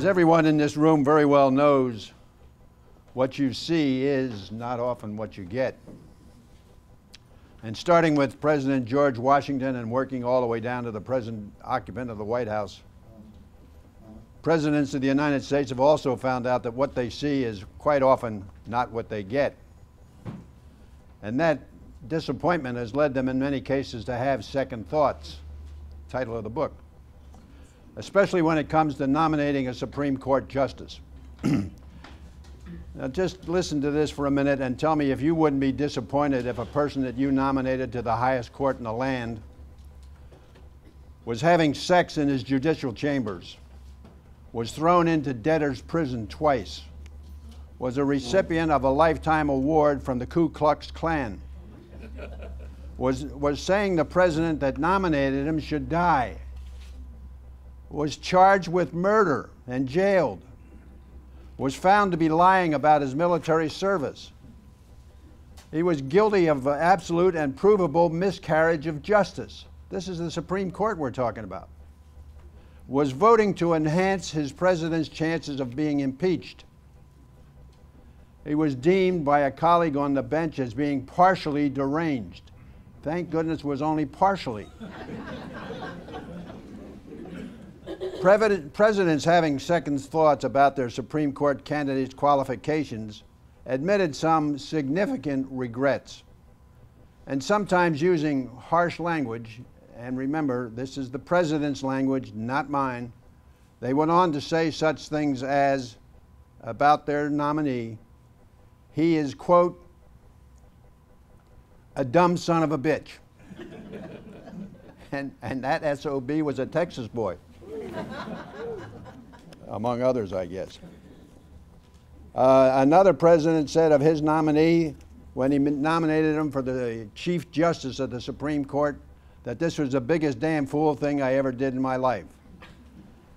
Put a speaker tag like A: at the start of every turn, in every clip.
A: everyone in this room very well knows, what you see is not often what you get. And starting with President George Washington and working all the way down to the present occupant of the White House, presidents of the United States have also found out that what they see is quite often not what they get. And that disappointment has led them in many cases to have second thoughts, title of the book, especially when it comes to nominating a Supreme Court justice. Now just listen to this for a minute and tell me if you wouldn't be disappointed if a person that you nominated to the highest court in the land was having sex in his judicial chambers, was thrown into debtor's prison twice, was a recipient of a lifetime award from the Ku Klux Klan, was saying the president that nominated him should die, was charged with murder and jailed, was found to be lying about his military service. He was guilty of absolute and provable miscarriage of justice. This is the Supreme Court we're talking about. Was voting to enhance his president's chances of being impeached. He was deemed by a colleague on the bench as being partially deranged. Thank goodness it was only partially. Presidents having second thoughts about their Supreme Court candidates' qualifications admitted some significant regrets, and sometimes using harsh language, and remember, this is the president's language, not mine. They went on to say such things as, about their nominee, he is, quote, a dumb son of a bitch. and that SOB was a Texas boy. Among others, I guess. Another president said of his nominee, when he nominated him for the Chief Justice of the Supreme Court, that this was the biggest damn fool thing I ever did in my life.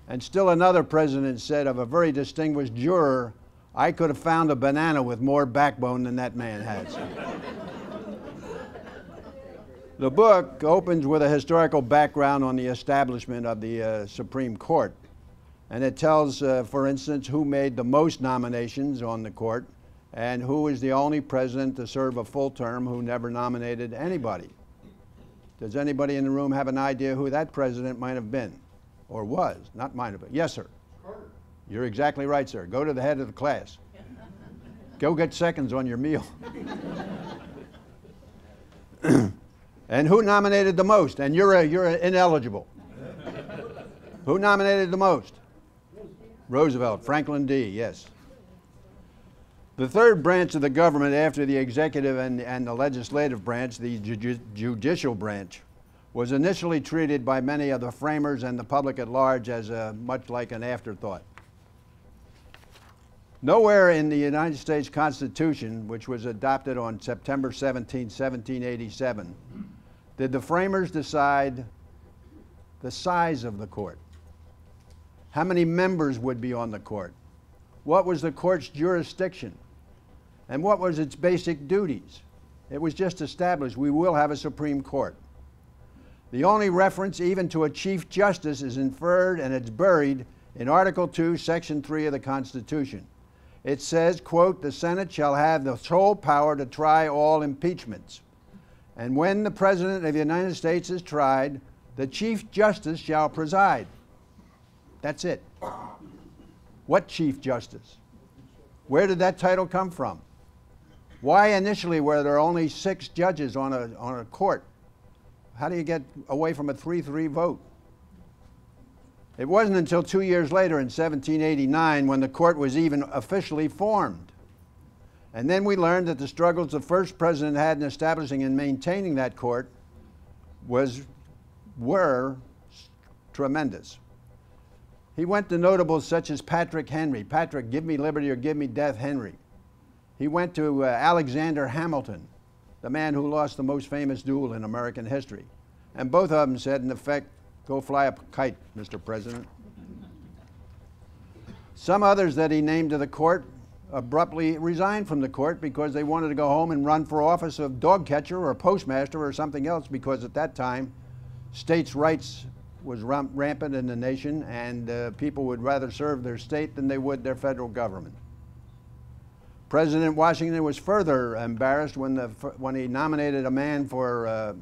A: And still another president said of a very distinguished juror, I could have found a banana with more backbone than that man has. The book opens with a historical background on the establishment of the Supreme Court. And it tells, for instance, who made the most nominations on the court and who is the only president to serve a full term who never nominated anybody. Does anybody in the room have an idea who that president might have been? Or was? Not might have been. Yes, sir. Carter. You're exactly right, sir. Go to the head of the class. Go get seconds on your meal. And who nominated the most? And you're ineligible. Who nominated the most? Roosevelt, Franklin D., yes. The third branch of the government after the executive and the legislative branch, the judicial branch, was initially treated by many of the framers and the public at large as much like an afterthought. Nowhere in the United States Constitution, which was adopted on September 17, 1787, did the framers decide the size of the court. How many members would be on the court? What was the court's jurisdiction? And what was its basic duties? It was just established, we will have a Supreme Court. The only reference even to a Chief Justice is inferred, and it's buried in Article 2, Section 3 of the Constitution. It says, quote, the Senate shall have the sole power to try all impeachments. And when the President of the United States is tried, the Chief Justice shall preside. That's it. What Chief Justice? Where did that title come from? Why initially were there only 6 judges on a court? How do you get away from a 3-3 vote? It wasn't until 2 years later in 1789 when the court was even officially formed. And then we learned that the struggles the first president had in establishing and maintaining that court were tremendous. He went to notables such as Patrick Henry. Patrick, give me liberty or give me death, Henry. He went to Alexander Hamilton, the man who lost the most famous duel in American history. And both of them said, in effect, go fly a kite, Mr. President. Some others that he named to the court abruptly resigned from the court because they wanted to go home and run for office of dog catcher or postmaster or something else, because at that time, states' rights was rampant in the nation, and people would rather serve their state than they would their federal government. President Washington was further embarrassed when he nominated a man for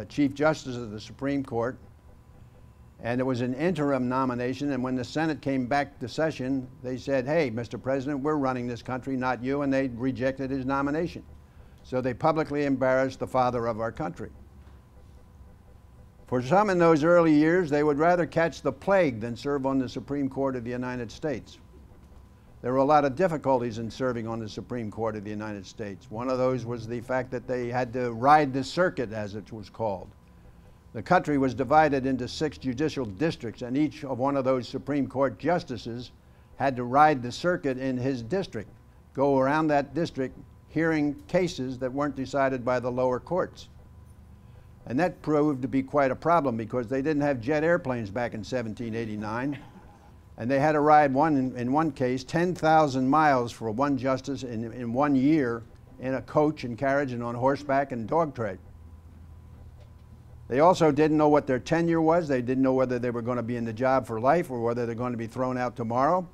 A: Chief Justice of the Supreme Court, and it was an interim nomination, and when the Senate came back to session, they said, "Hey, Mr. President, we're running this country, not you," and they rejected his nomination. So they publicly embarrassed the father of our country. For some in those early years, they would rather catch the plague than serve on the Supreme Court of the United States. There were a lot of difficulties in serving on the Supreme Court of the United States. One of those was the fact that they had to ride the circuit, as it was called. The country was divided into 6 judicial districts, and each of one of those Supreme Court justices had to ride the circuit in his district, go around that district hearing cases that weren't decided by the lower courts. And that proved to be quite a problem because they didn't have jet airplanes back in 1789. And they had to ride in one case 10,000 miles for one justice in 1 year in a coach and carriage and on horseback and dog trade. They also didn't know what their tenure was. They didn't know whether they were going to be in the job for life or whether they're going to be thrown out tomorrow.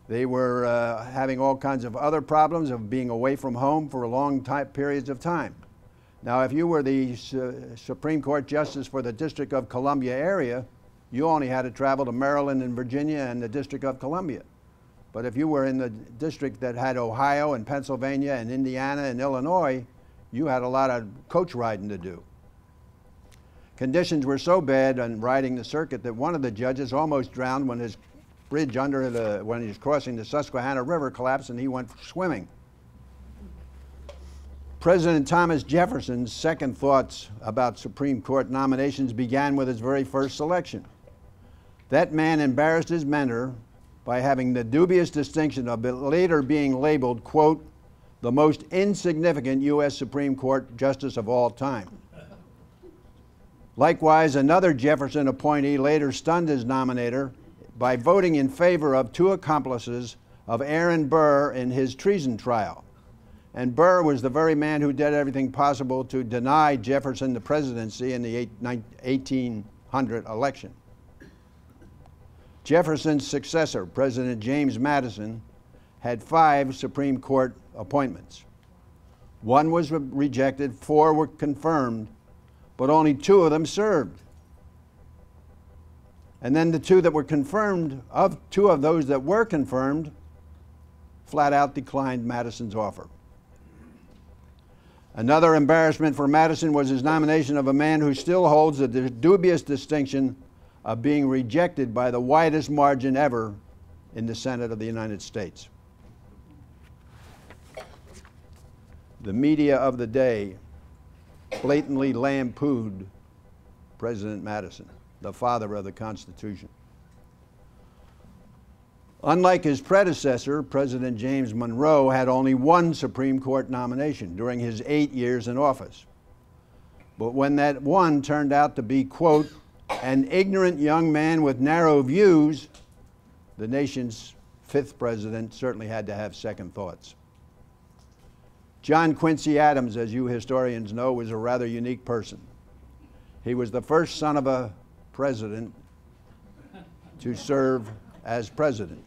A: They were having all kinds of other problems of being away from home for long periods of time. Now, if you were the Supreme Court Justice for the District of Columbia area, you only had to travel to Maryland and Virginia and the District of Columbia. But if you were in the district that had Ohio and Pennsylvania and Indiana and Illinois, you had a lot of coach riding to do. Conditions were so bad on riding the circuit that one of the judges almost drowned when his bridge when he was crossing the Susquehanna River collapsed and he went swimming. President Thomas Jefferson's second thoughts about Supreme Court nominations began with his very first selection. That man embarrassed his mentor by having the dubious distinction of later being labeled, quote, the most insignificant U.S. Supreme Court justice of all time. Likewise, another Jefferson appointee later stunned his nominator by voting in favor of 2 accomplices of Aaron Burr in his treason trial. And Burr was the very man who did everything possible to deny Jefferson the presidency in the 1800 election. Jefferson's successor, President James Madison, had 5 Supreme Court appointments. 1 was rejected, 4 were confirmed, but only 2 of them served. And then the 2 that were confirmed, of 2 of those that were confirmed, flat out declined Madison's offer. Another embarrassment for Madison was his nomination of a man who still holds the dubious distinction of being rejected by the widest margin ever in the Senate of the United States. The media of the day blatantly lampooned President Madison, the father of the Constitution. Unlike his predecessor, President James Monroe had only 1 Supreme Court nomination during his 8 years in office. But when that one turned out to be, quote, an ignorant young man with narrow views, the nation's 5th president certainly had to have second thoughts. John Quincy Adams, as you historians know, was a rather unique person. He was the first son of a president to serve as president.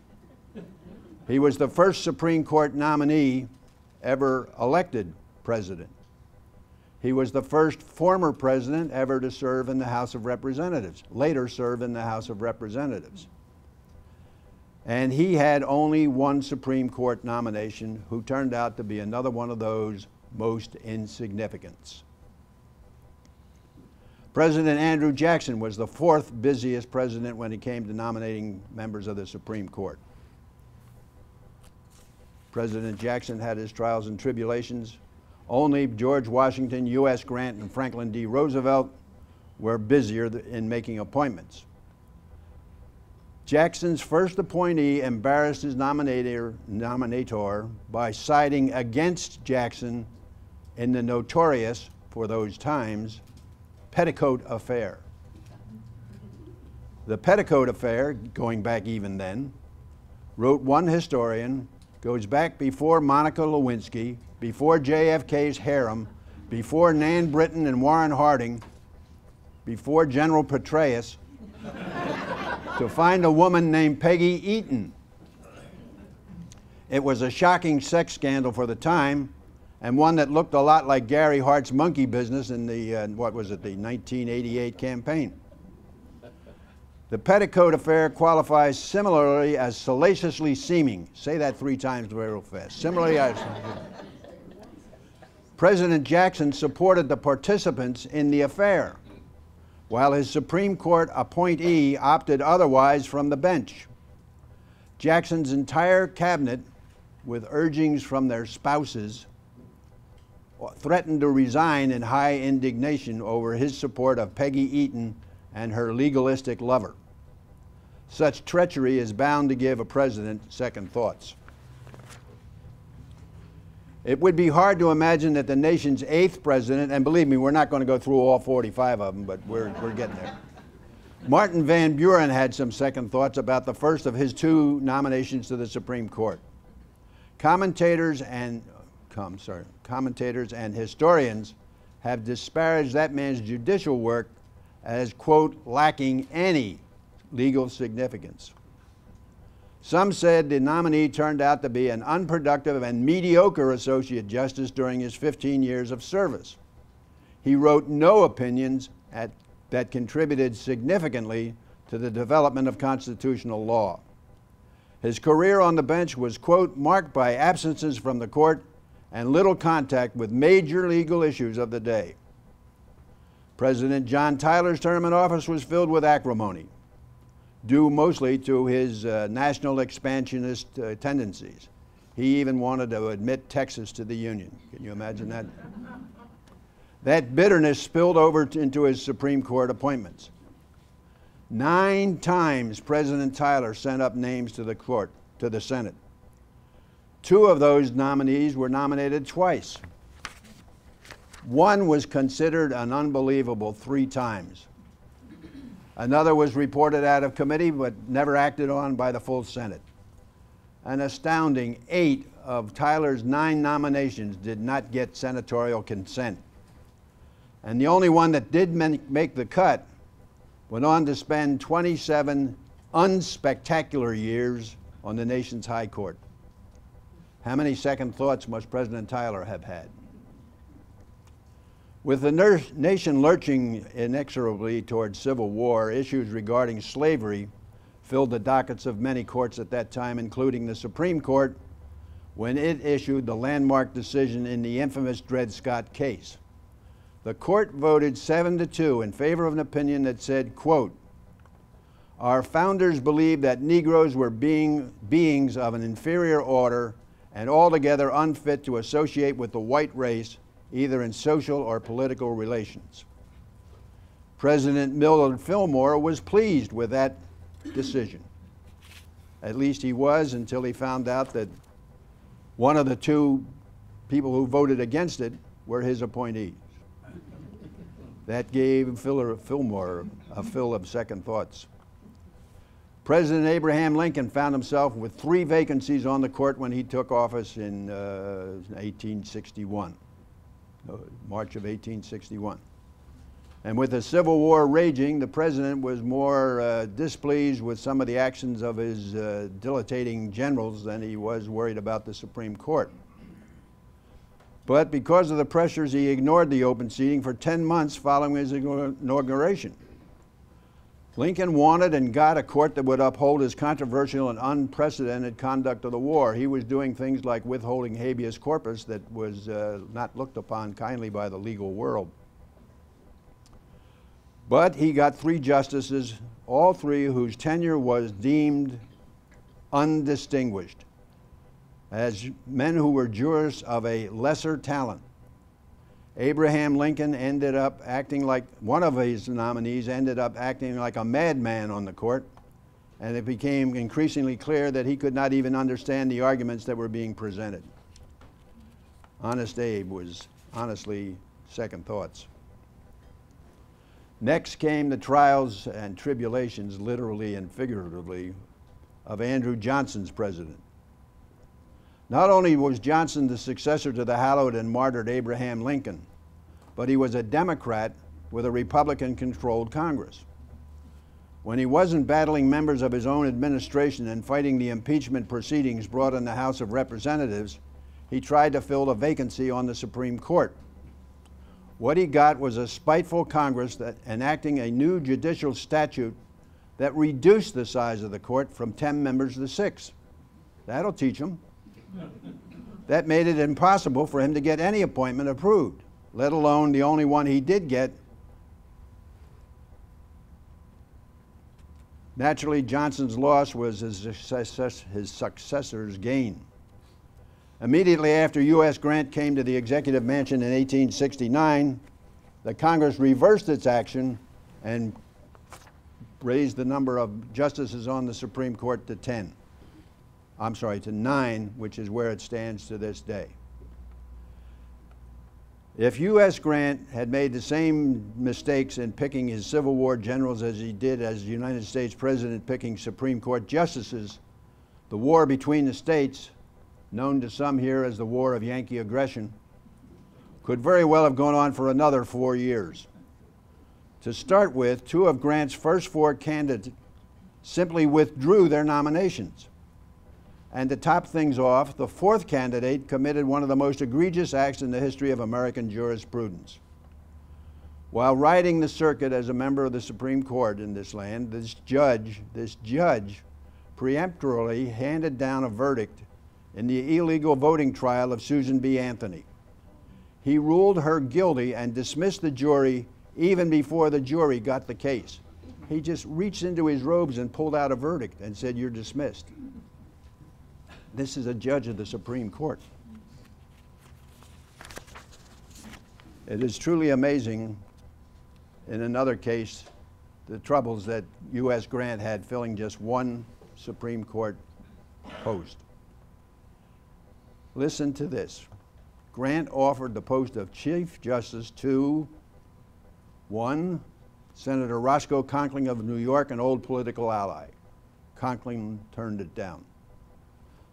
A: He was the first Supreme Court nominee ever elected president. He was the first former president ever to serve in the House of Representatives, later served in the House of Representatives. And he had only 1 Supreme Court nomination, who turned out to be another one of those most insignificants. President Andrew Jackson was the 4th busiest president when it came to nominating members of the Supreme Court. President Jackson had his trials and tribulations. Only George Washington, U.S. Grant, and Franklin D. Roosevelt were busier in making appointments. Jackson's first appointee embarrassed his nominator by siding against Jackson in the notorious, for those times, Petticoat Affair. The Petticoat Affair, going back even then, wrote one historian, goes back before Monica Lewinsky, before JFK's harem, before Nan Britton and Warren Harding, before General Petraeus to find a woman named Peggy Eaton. It was a shocking sex scandal for the time, and one that looked a lot like Gary Hart's monkey business in the, the 1988 campaign. The Petticoat Affair qualifies similarly as salaciously seeming. Say that 3 times real fast. Similarly as... President Jackson supported the participants in the affair, while his Supreme Court appointee opted otherwise from the bench. Jackson's entire cabinet, with urgings from their spouses, threatened to resign in high indignation over his support of Peggy Eaton and her legalistic lover. Such treachery is bound to give a president second thoughts. It would be hard to imagine that the nation's 8th president, and believe me, we're not going to go through all 45 of them, but we're getting there. Martin Van Buren had some second thoughts about the first of his 2 nominations to the Supreme Court. Commentators and historians have disparaged that man's judicial work as, quote, lacking any legal significance. Some said the nominee turned out to be an unproductive and mediocre associate justice during his 15 years of service. He wrote no opinions that contributed significantly to the development of constitutional law. His career on the bench was, quote, marked by absences from the court and little contact with major legal issues of the day. President John Tyler's term in office was filled with acrimony, due mostly to his national expansionist tendencies. He even wanted to admit Texas to the Union. Can you imagine that? That bitterness spilled over into his Supreme Court appointments. 9 times President Tyler sent up names to the Senate. 2 of those nominees were nominated twice. 1 was considered an unbelievable 3 times. Another was reported out of committee but never acted on by the full Senate. An astounding 8 of Tyler's 9 nominations did not get senatorial consent. And the only one that did make the cut went on to spend 27 unspectacular years on the nation's high court. How many second thoughts must President Tyler have had? With the nation lurching inexorably towards civil war, issues regarding slavery filled the dockets of many courts at that time, including the Supreme Court, when it issued the landmark decision in the infamous Dred Scott case. The court voted 7-2 in favor of an opinion that said, quote, our founders believed that Negroes were beings of an inferior order and altogether unfit to associate with the white race, either in social or political relations. President Millard Fillmore was pleased with that decision. At least he was until he found out that one of the 2 people who voted against it were his appointees. That gave Fillmore a fill of second thoughts. President Abraham Lincoln found himself with 3 vacancies on the court when he took office in 1861, March of 1861. And with the Civil War raging, the president was more displeased with some of the actions of his dilatating generals than he was worried about the Supreme Court. But because of the pressures, he ignored the open seating for 10 months following his inauguration. Lincoln wanted and got a court that would uphold his controversial and unprecedented conduct of the war. He was doing things like withholding habeas corpus that was not looked upon kindly by the legal world. But he got 3 justices, all 3 whose tenure was deemed undistinguished, as men who were jurists of a lesser talent. Abraham Lincoln ended up acting like, one of his nominees ended up acting like a madman on the court, and it became increasingly clear that he could not even understand the arguments that were being presented. Honest Abe was honestly second thoughts. Next came the trials and tribulations, literally and figuratively, of Andrew Johnson's president. Not only was Johnson the successor to the hallowed and martyred Abraham Lincoln, but he was a Democrat with a Republican-controlled Congress. When he wasn't battling members of his own administration and fighting the impeachment proceedings brought in the House of Representatives, he tried to fill the vacancy on the Supreme Court. What he got was a spiteful Congress that enacting a new judicial statute that reduced the size of the court from 10 members to 6. That'll teach him. That made it impossible for him to get any appointment approved, let alone the only one he did get. Naturally, Johnson's loss was his successor's gain. Immediately after U.S. Grant came to the Executive Mansion in 1869, the Congress reversed its action and raised the number of justices on the Supreme Court to 9, which is where it stands to this day. If U.S. Grant had made the same mistakes in picking his Civil War generals as he did as United States President picking Supreme Court justices, the war between the states, known to some here as the War of Yankee Aggression, could very well have gone on for another 4 years. To start with, 2 of Grant's first 4 candidates simply withdrew their nominations. And to top things off, the 4th candidate committed one of the most egregious acts in the history of American jurisprudence. While riding the circuit as a member of the Supreme Court in this land, this judge preemptorily handed down a verdict in the illegal voting trial of Susan B. Anthony. He ruled her guilty and dismissed the jury even before the jury got the case. He just reached into his robes and pulled out a verdict and said, "You're dismissed." This is a judge of the Supreme Court. It is truly amazing, in another case, the troubles that U.S. Grant had filling just one Supreme Court post. Listen to this. Grant offered the post of Chief Justice to 1, Senator Roscoe Conkling of New York, an old political ally. Conkling turned it down.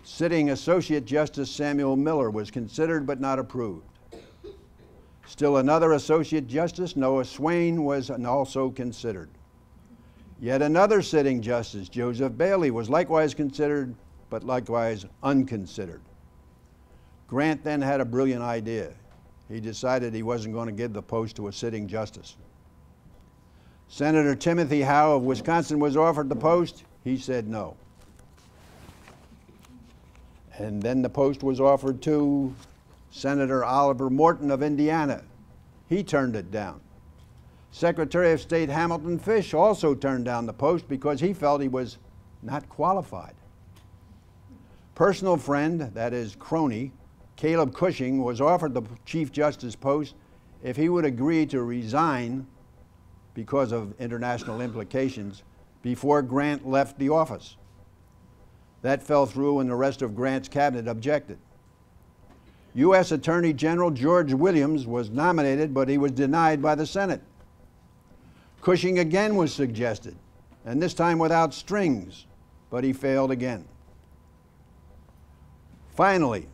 A: Sitting Associate Justice Samuel Miller was considered but not approved. Still another Associate Justice, Noah Swain, was also considered. Yet another sitting Justice, Joseph Bailey, was likewise considered but likewise unconsidered. Grant then had a brilliant idea. He decided he wasn't going to give the post to a sitting justice. Senator Timothy Howe of Wisconsin was offered the post. He said no. And then the post was offered to Senator Oliver Morton of Indiana. He turned it down. Secretary of State Hamilton Fish also turned down the post because he felt he was not qualified. Personal friend, that is crony, Caleb Cushing was offered the Chief Justice post if he would agree to resign because of international implications before Grant left the office. That fell through and the rest of Grant's cabinet objected. U.S. Attorney General George Williams was nominated, but he was denied by the Senate. Cushing again was suggested, and this time without strings, but he failed again. Finally,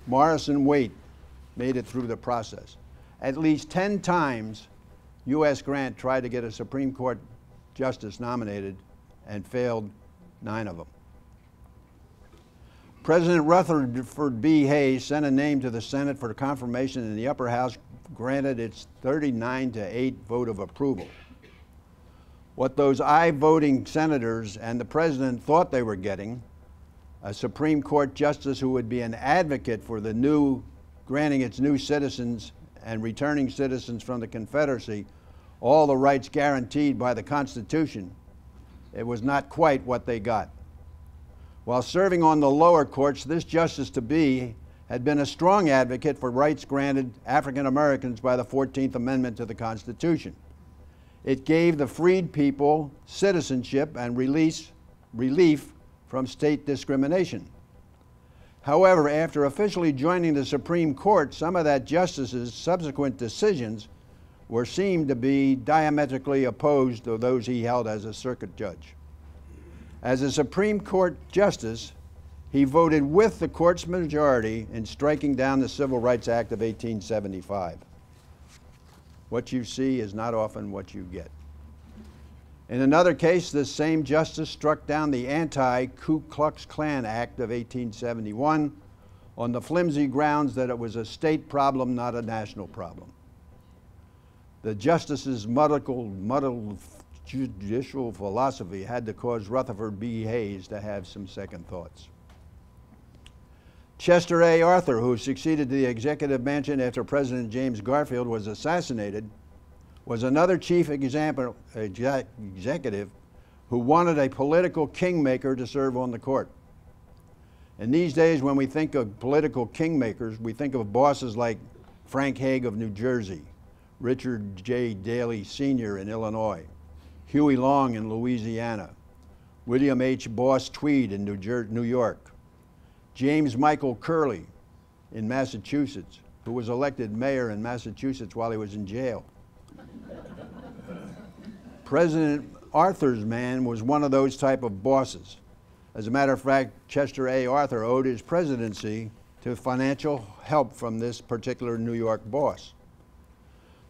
A: Morrison Waite made it through the process. At least 10 times, U.S. Grant tried to get a Supreme Court justice nominated and failed 9 of them. President Rutherford B. Hayes sent a name to the Senate for confirmation, and the upper house granted its 39-8 vote of approval. What those aye-voting senators and the president thought they were getting, a Supreme Court justice who would be an advocate for the new, granting its new citizens and returning citizens from the Confederacy all the rights guaranteed by the Constitution, it was not quite what they got. While serving on the lower courts, this justice-to-be had been a strong advocate for rights granted African Americans by the 14th Amendment to the Constitution. It gave the freed people citizenship and relief from state discrimination. However, after officially joining the Supreme Court, some of that justice's subsequent decisions were seen to be diametrically opposed to those he held as a circuit judge. As a Supreme Court justice, he voted with the court's majority in striking down the Civil Rights Act of 1875. What you see is not often what you get. In another case, this same justice struck down the anti-Ku Klux Klan Act of 1871 on the flimsy grounds that it was a state problem, not a national problem. The justice's muddled judicial philosophy had to cause Rutherford B. Hayes to have some second thoughts. Chester A. Arthur, who succeeded to the executive mansion after President James Garfield was assassinated, was another chief executive who wanted a political kingmaker to serve on the court. In these days, when we think of political kingmakers, we think of bosses like Frank Hague of New Jersey, Richard J. Daley Sr. in Illinois, Huey Long in Louisiana, William H. Boss Tweed in New York, James Michael Curley in Massachusetts, who was elected mayor in Massachusetts while he was in jail. President Arthur's man was one of those type of bosses. As a matter of fact, Chester A. Arthur owed his presidency to financial help from this particular New York boss.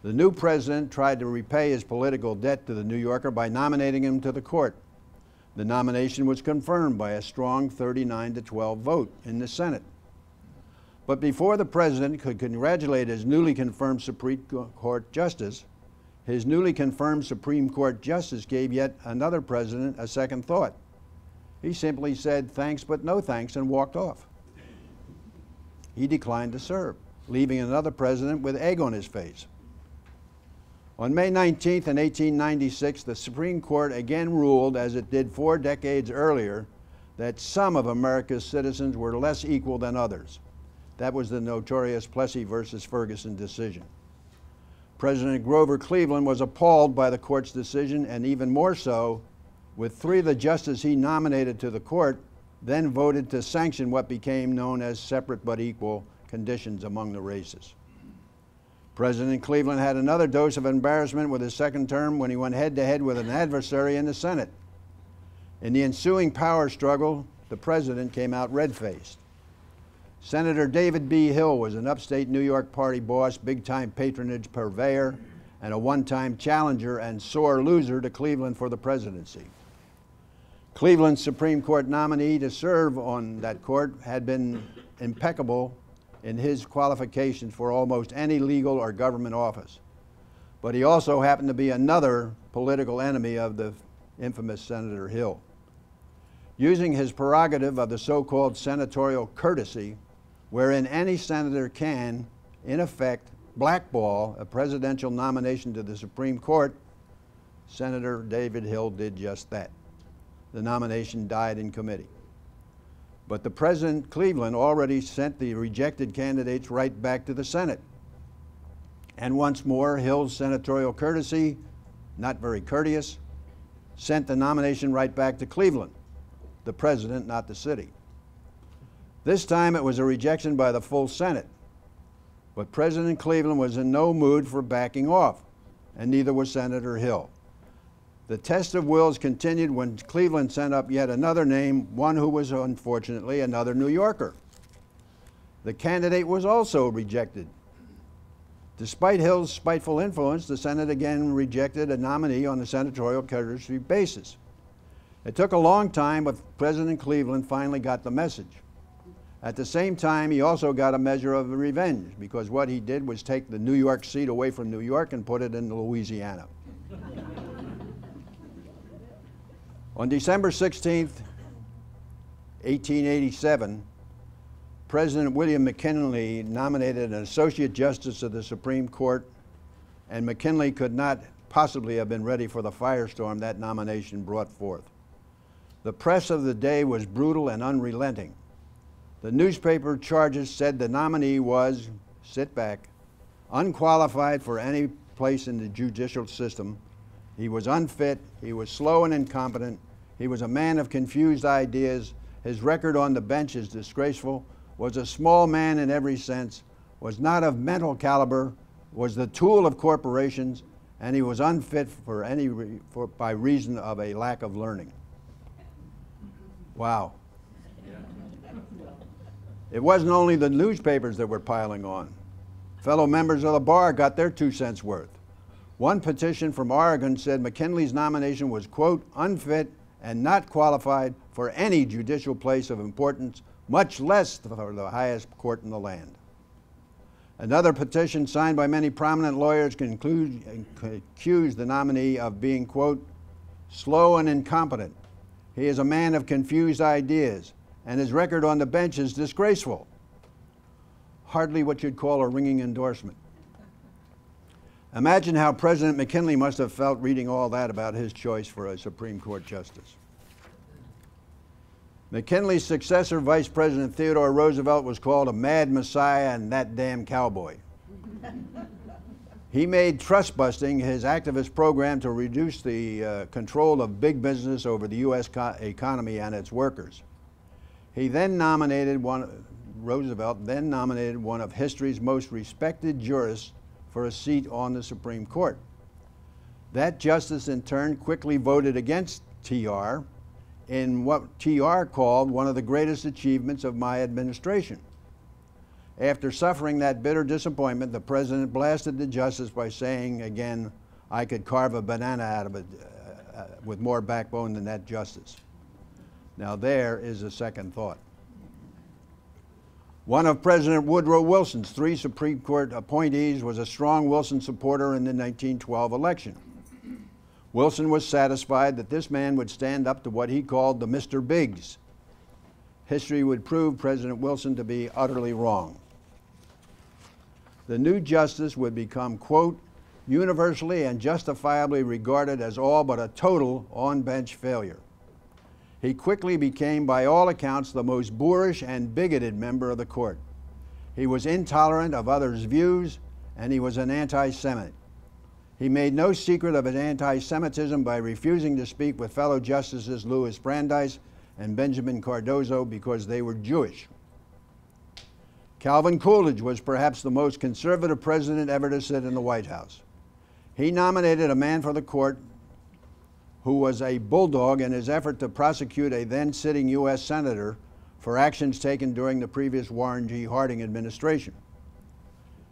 A: The new president tried to repay his political debt to the New Yorker by nominating him to the court. The nomination was confirmed by a strong 39-12 vote in the Senate. But before the president could congratulate his newly confirmed Supreme Court justice, his newly confirmed Supreme Court justice gave yet another president a second thought. He simply said thanks but no thanks and walked off. He declined to serve, leaving another president with egg on his face. On May 19th in 1896, the Supreme Court again ruled, as it did 4 decades earlier, that some of America's citizens were less equal than others. That was the notorious Plessy versus Ferguson decision. President Grover Cleveland was appalled by the court's decision, and even more so, with 3 of the justices he nominated to the court, then voted to sanction what became known as separate but equal conditions among the races. President Cleveland had another dose of embarrassment with his second term when he went head-to-head with an adversary in the Senate. In the ensuing power struggle, the president came out red-faced. Senator David B. Hill was an upstate New York party boss, big-time patronage purveyor, and a one-time challenger and sore loser to Cleveland for the presidency. Cleveland's Supreme Court nominee to serve on that court had been impeccable in his qualifications for almost any legal or government office. But he also happened to be another political enemy of the infamous Senator Hill. Using his prerogative of the so-called senatorial courtesy, wherein any senator can, in effect, blackball a presidential nomination to the Supreme Court, Senator David Hill did just that. The nomination died in committee. But the President Cleveland already sent the rejected candidates right back to the Senate. And once more, Hill's senatorial courtesy, not very courteous, sent the nomination right back to Cleveland, the president, not the city. This time it was a rejection by the full Senate. But President Cleveland was in no mood for backing off, and neither was Senator Hill. The test of wills continued when Cleveland sent up yet another name, one who was unfortunately another New Yorker. The candidate was also rejected. Despite Hill's spiteful influence, the Senate again rejected a nominee on the senatorial courtesy basis. It took a long time, but President Cleveland finally got the message. At the same time, he also got a measure of revenge, because what he did was take the New York seat away from New York and put it in Louisiana. On December 16th, 1887, President William McKinley nominated an Associate Justice of the Supreme Court, and McKinley could not possibly have been ready for the firestorm that nomination brought forth. The press of the day was brutal and unrelenting. The newspaper charges said the nominee was, sit back, unqualified for any place in the judicial system. He was unfit, he was slow and incompetent, he was a man of confused ideas, his record on the bench is disgraceful, was a small man in every sense, was not of mental caliber, was the tool of corporations, and he was unfit by reason of a lack of learning. Wow. It wasn't only the newspapers that were piling on. Fellow members of the bar got their 2 cents worth. One petition from Oregon said McKinley's nomination was, quote, unfit and not qualified for any judicial place of importance, much less for the highest court in the land. Another petition signed by many prominent lawyers accused the nominee of being, quote, slow and incompetent. He is a man of confused ideas, and his record on the bench is disgraceful. Hardly what you'd call a ringing endorsement. Imagine how President McKinley must have felt reading all that about his choice for a Supreme Court justice. McKinley's successor, Vice President Theodore Roosevelt, was called a mad messiah and that damn cowboy. He made trust busting his activist program to reduce the control of big business over the U.S. economy and its workers. Roosevelt then nominated one of history's most respected jurists for a seat on the Supreme Court. That justice in turn quickly voted against TR in what TR called one of the greatest achievements of my administration. After suffering that bitter disappointment, the president blasted the justice by saying again, I could carve a banana out of it with more backbone than that justice. Now there is a second thought. One of President Woodrow Wilson's 3 Supreme Court appointees was a strong Wilson supporter in the 1912 election. Wilson was satisfied that this man would stand up to what he called the Mr. Biggs. History would prove President Wilson to be utterly wrong. The new justice would become, quote, universally and justifiably regarded as all but a total on-bench failure. He quickly became, by all accounts, the most boorish and bigoted member of the court. He was intolerant of others' views, and he was an anti-Semite. He made no secret of his anti-Semitism by refusing to speak with fellow Justices Louis Brandeis and Benjamin Cardozo because they were Jewish. Calvin Coolidge was perhaps the most conservative president ever to sit in the White House. He nominated a man for the court who was a bulldog in his effort to prosecute a then-sitting U.S. senator for actions taken during the previous Warren G. Harding administration.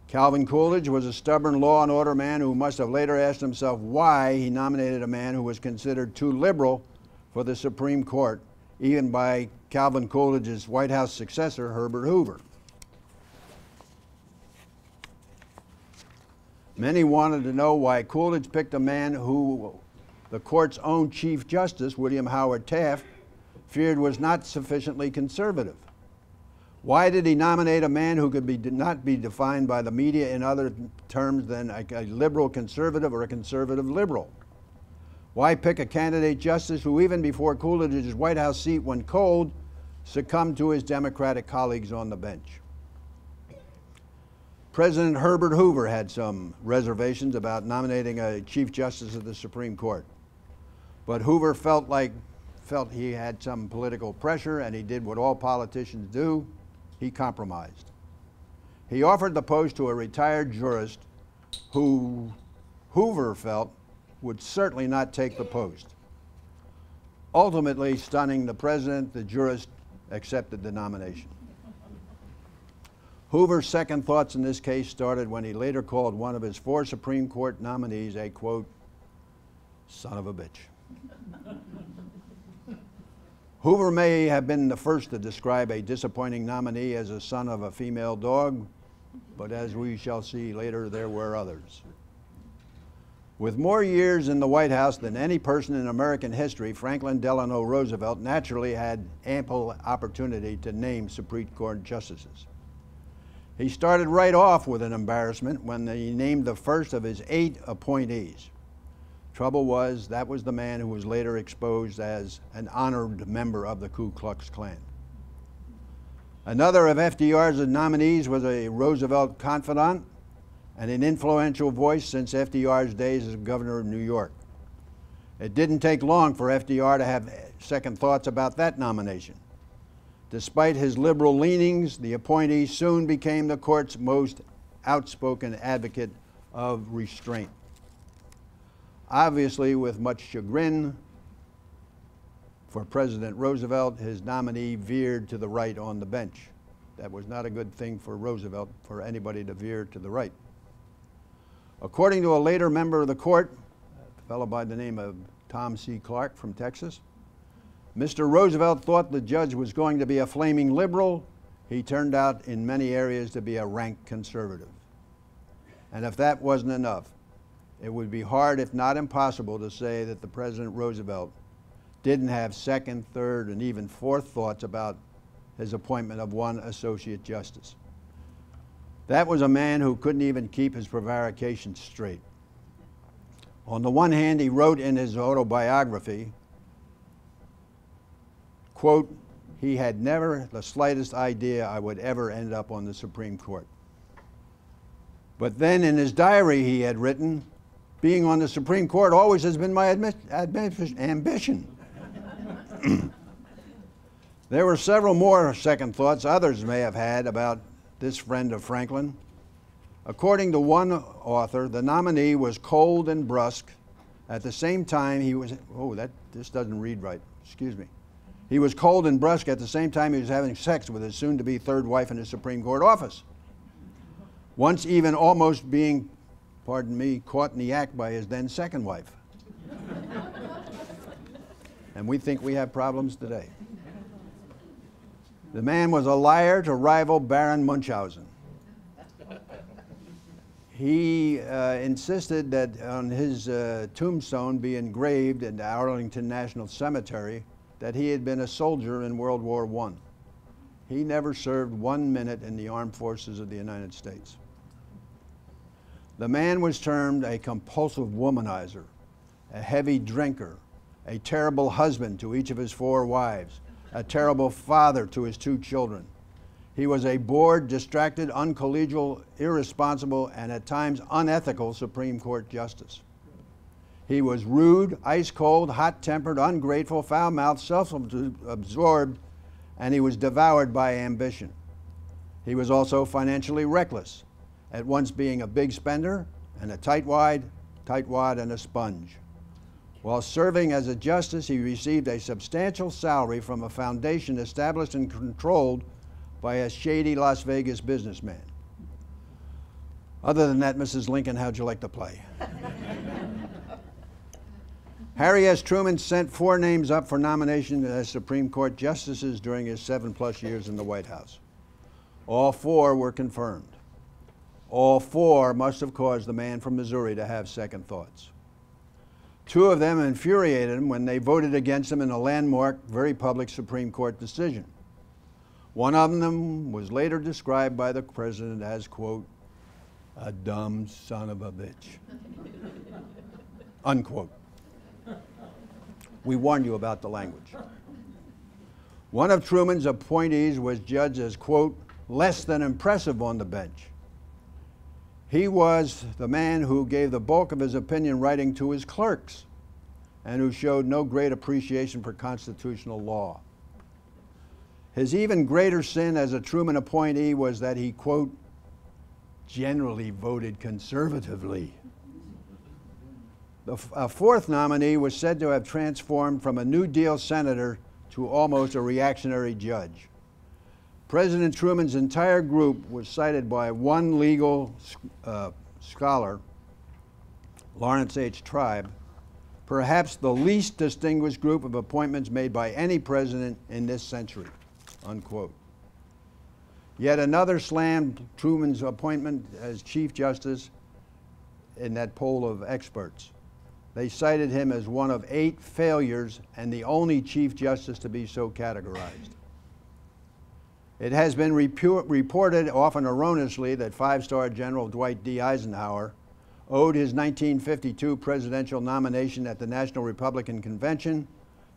A: Calvin Coolidge was a stubborn law and order man who must have later asked himself why he nominated a man who was considered too liberal for the Supreme Court, even by Calvin Coolidge's White House successor, Herbert Hoover. Many wanted to know why Coolidge picked a man who the court's own Chief Justice, William Howard Taft, feared was not sufficiently conservative. Why did he nominate a man who could not be defined by the media in other terms than a liberal conservative or a conservative liberal? Why pick a candidate justice who, even before Coolidge's White House seat went cold, succumbed to his Democratic colleagues on the bench? President Herbert Hoover had some reservations about nominating a Chief Justice of the Supreme Court. But Hoover felt he had some political pressure, and he did what all politicians do. He compromised. He offered the post to a retired jurist who Hoover felt would certainly not take the post. Ultimately stunning the president, the jurist accepted the nomination. Hoover's second thoughts in this case started when he later called one of his 4 Supreme Court nominees a, quote, son of a bitch. Hoover may have been the first to describe a disappointing nominee as a son of a female dog, but as we shall see later, there were others. With more years in the White House than any person in American history, Franklin Delano Roosevelt naturally had ample opportunity to name Supreme Court justices. He started right off with an embarrassment when he named the first of his 8 appointees. Trouble was, that was the man who was later exposed as an honored member of the Ku Klux Klan. Another of FDR's nominees was a Roosevelt confidant and an influential voice since FDR's days as governor of New York. It didn't take long for FDR to have second thoughts about that nomination. Despite his liberal leanings, the appointee soon became the court's most outspoken advocate of restraint. Obviously, with much chagrin for President Roosevelt, his nominee veered to the right on the bench. That was not a good thing for Roosevelt, for anybody to veer to the right. According to a later member of the court, a fellow by the name of Tom C. Clark from Texas, Mr. Roosevelt thought the judge was going to be a flaming liberal. He turned out in many areas to be a rank conservative. And if that wasn't enough, it would be hard, if not impossible, to say that the President Roosevelt didn't have second, third, and even fourth thoughts about his appointment of one associate justice. That was a man who couldn't even keep his prevarication straight. On the one hand, he wrote in his autobiography, quote, he had never the slightest idea I would ever end up on the Supreme Court. But then in his diary he had written, being on the Supreme Court always has been my ambition. There were several more second thoughts others may have had about this friend of Franklin. According to one author, the nominee was cold and brusque. At the same time he was, this doesn't read right, excuse me. He was cold and brusque at the same time he was having sex with his soon-to-be third wife in his Supreme Court office. Once even almost being, pardon me, caught in the act by his then second wife. And we think we have problems today. The man was a liar to rival Baron Munchausen. He insisted that on his tombstone be engraved in the Arlington National Cemetery that he had been a soldier in World War I. He never served 1 minute in the armed forces of the United States. The man was termed a compulsive womanizer, a heavy drinker, a terrible husband to each of his 4 wives, a terrible father to his 2 children. He was a bored, distracted, uncollegial, irresponsible, and at times unethical Supreme Court justice. He was rude, ice-cold, hot-tempered, ungrateful, foul-mouthed, self-absorbed, and he was devoured by ambition. He was also financially reckless, at once being a big spender and a tightwad and a sponge. While serving as a justice, he received a substantial salary from a foundation established and controlled by a shady Las Vegas businessman. Other than that, Mrs. Lincoln, how'd you like to play? Harry S. Truman sent 4 names up for nomination as Supreme Court justices during his 7+ years in the White House. All 4 were confirmed. All 4 must have caused the man from Missouri to have second thoughts. 2 of them infuriated him when they voted against him in a landmark, very public Supreme Court decision. One of them was later described by the president as, quote, a dumb son of a bitch, unquote. We warned you about the language. One of Truman's appointees was judged as, quote, less than impressive on the bench. He was the man who gave the bulk of his opinion writing to his clerks and who showed no great appreciation for constitutional law. His even greater sin as a Truman appointee was that he, quote, generally voted conservatively. A 4th nominee was said to have transformed from a New Deal senator to almost a reactionary judge. President Truman's entire group was cited by one legal scholar, Lawrence H. Tribe, perhaps the least distinguished group of appointments made by any president in this century, unquote. Yet another slammed Truman's appointment as Chief Justice in that poll of experts. They cited him as one of 8 failures and the only Chief Justice to be so categorized. It has been reported, often erroneously, that 5-star General Dwight D. Eisenhower owed his 1952 presidential nomination at the National Republican Convention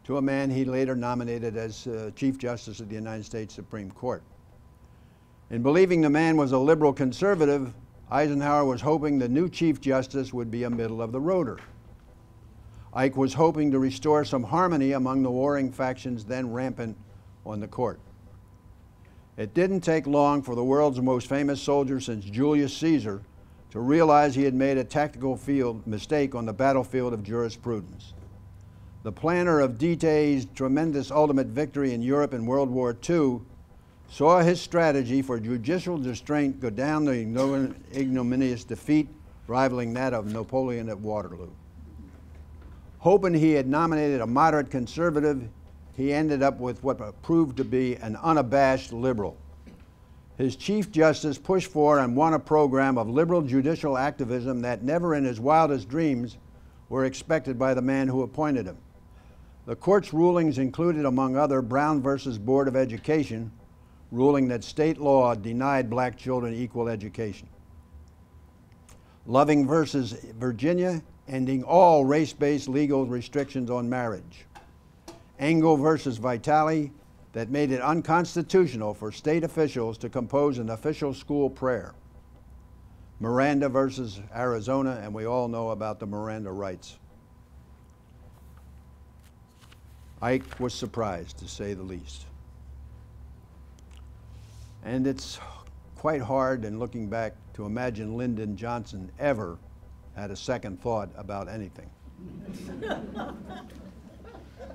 A: to a man he later nominated as Chief Justice of the United States Supreme Court. In believing the man was a liberal conservative, Eisenhower was hoping the new Chief Justice would be a middle-of-the-roader. Ike was hoping to restore some harmony among the warring factions then rampant on the court. It didn't take long for the world's most famous soldier since Julius Caesar to realize he had made a tactical mistake on the battlefield of jurisprudence. The planner of D-Day's tremendous ultimate victory in Europe in World War II saw his strategy for judicial restraint go down the ignominious defeat rivaling that of Napoleon at Waterloo. Hoping he had nominated a moderate conservative, he ended up with what proved to be an unabashed liberal. His Chief Justice pushed for and won a program of liberal judicial activism that never in his wildest dreams were expected by the man who appointed him. The court's rulings included, among other, Brown versus Board of Education, ruling that state law denied black children equal education. Loving versus Virginia, ending all race-based legal restrictions on marriage. Engel versus Vitale, that made it unconstitutional for state officials to compose an official school prayer. Miranda versus Arizona, and we all know about the Miranda rights. Ike was surprised, to say the least. And it's quite hard, in looking back, to imagine Lyndon Johnson ever had a second thought about anything.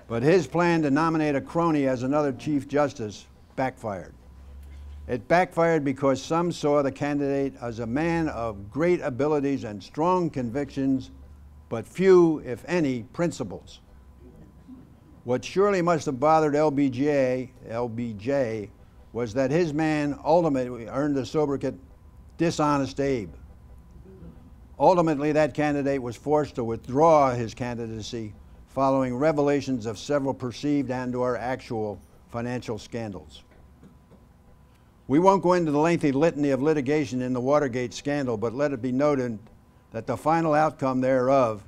A: But his plan to nominate a crony as another Chief Justice backfired. It backfired because some saw the candidate as a man of great abilities and strong convictions, but few, if any, principles. What surely must have bothered LBJ was that his man ultimately earned the sobriquet Dishonest Abe. Ultimately, that candidate was forced to withdraw his candidacy following revelations of several perceived and/or actual financial scandals. We won't go into the lengthy litany of litigation in the Watergate scandal, but let it be noted that the final outcome thereof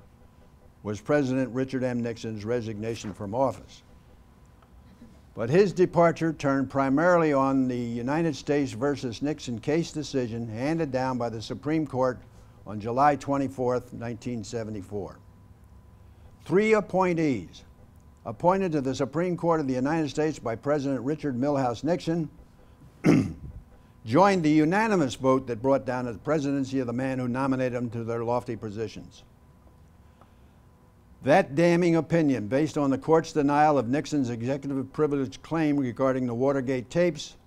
A: was President Richard M. Nixon's resignation from office. But his departure turned primarily on the United States versus Nixon case decision handed down by the Supreme Court on July 24, 1974. 3 appointees appointed to the Supreme Court of the United States by President Richard Milhous Nixon joined the unanimous vote that brought down the presidency of the man who nominated them to their lofty positions. That damning opinion, based on the court's denial of Nixon's executive privilege claim regarding the Watergate tapes,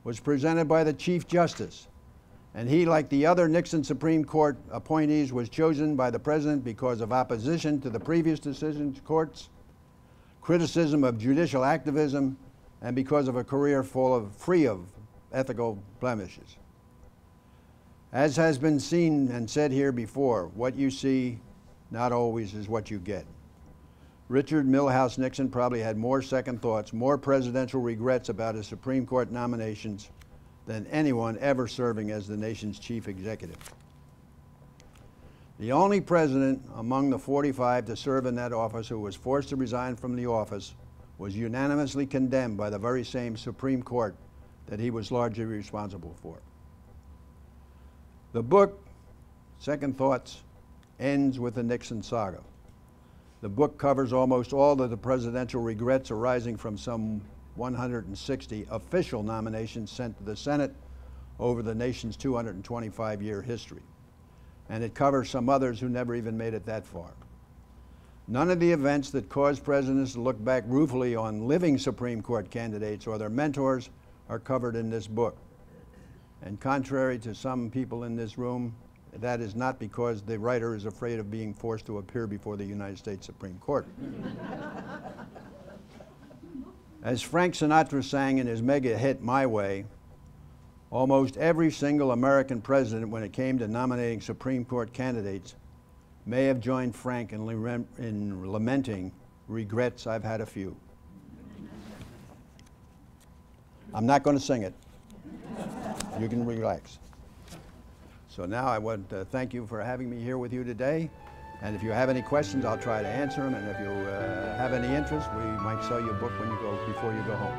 A: was presented by the Chief Justice, and he, like the other Nixon Supreme Court appointees, was chosen by the President because of opposition to the previous decisions courts, criticism of judicial activism, and because of a career free of ethical blemishes. As has been seen and said here before, what you see not always is what you get. Richard Milhous Nixon probably had more second thoughts, more presidential regrets about his Supreme Court nominations than anyone ever serving as the nation's chief executive. The only president among the 45 to serve in that office who was forced to resign from the office was unanimously condemned by the very same Supreme Court that he was largely responsible for. The book, Second Thoughts, ends with the Nixon Saga. The book covers almost all of the presidential regrets arising from some 160 official nominations sent to the Senate over the nation's 225-year history. And it covers some others who never even made it that far. None of the events that caused presidents to look back ruefully on living Supreme Court candidates or their mentors are covered in this book. And contrary to some people in this room, that is not because the writer is afraid of being forced to appear before the United States Supreme Court. As Frank Sinatra sang in his mega hit, My Way, almost every single American president, when it came to nominating Supreme Court candidates, may have joined Frank in lamenting, regrets, I've had a few. I'm not going to sing it. You can relax. So now I want to thank you for having me here with you today. And if you have any questions, I'll try to answer them. And if you have any interest, we might sell you a book when you go, before you go home.